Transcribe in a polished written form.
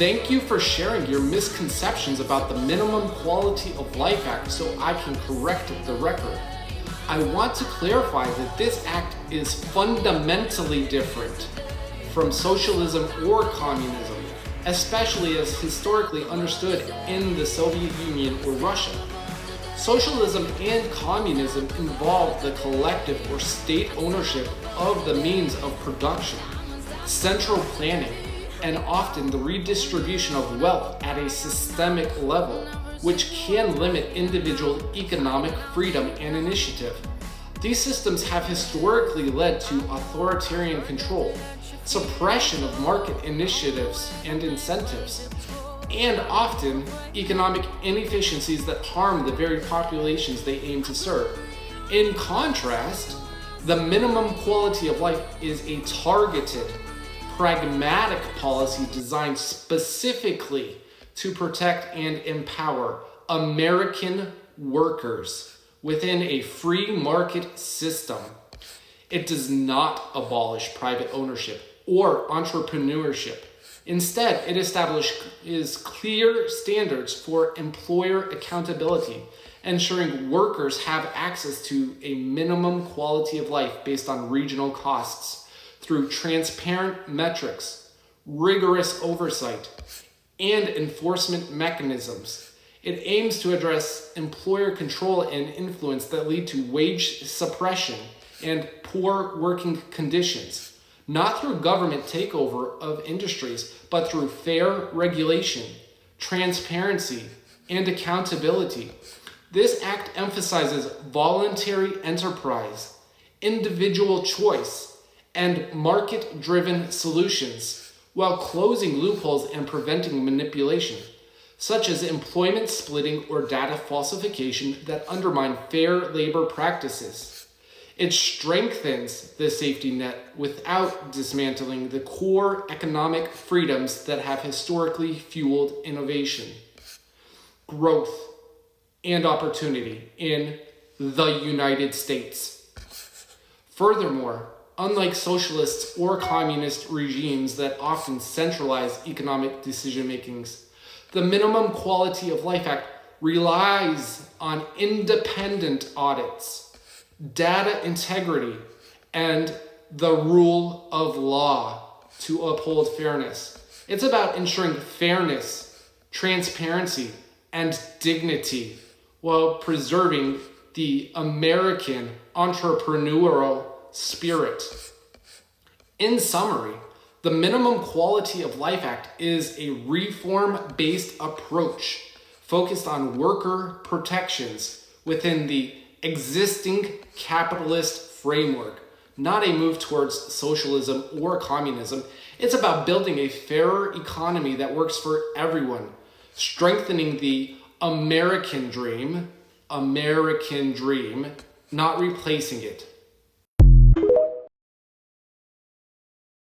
Thank you for sharing your misconceptions about the Minimum Quality of Life Act so I can correct the record. I want to clarify that this act is fundamentally different from socialism or communism, especially as historically understood in the Soviet Union or Russia. Socialism and communism involve the collective or state ownership of the means of production, central planning, and often the redistribution of wealth at a systemic level, which can limit individual economic freedom and initiative. These systems have historically led to authoritarian control, suppression of market initiatives and incentives, and often economic inefficiencies that harm the very populations they aim to serve. In contrast, the minimum quality of life is a targeted, pragmatic policy designed specifically to protect and empower American workers within a free market system. It does not abolish private ownership or entrepreneurship. Instead, it establishes clear standards for employer accountability, ensuring workers have access to a minimum quality of life based on regional costs through transparent metrics, rigorous oversight, and enforcement mechanisms. It aims to address employer control and influence that lead to wage suppression and poor working conditions, not through government takeover of industries, but through fair regulation, transparency, and accountability. This act emphasizes voluntary enterprise, individual choice, and market-driven solutions, while closing loopholes and preventing manipulation, such as employment splitting or data falsification that undermine fair labor practices. It strengthens the safety net without dismantling the core economic freedoms that have historically fueled innovation, growth, and opportunity in the United States. Furthermore, unlike socialists or communist regimes that often centralize economic decision-makings, the Minimum Quality of Life Act relies on independent audits, data integrity, and the rule of law to uphold fairness. It's about ensuring fairness, transparency, and dignity while preserving the American entrepreneurial spirit. In summary, the Minimum Quality of Life Act is a reform-based approach focused on worker protections within the existing capitalist framework, not a move towards socialism or communism. It's about building a fairer economy that works for everyone, strengthening the American dream, not replacing it.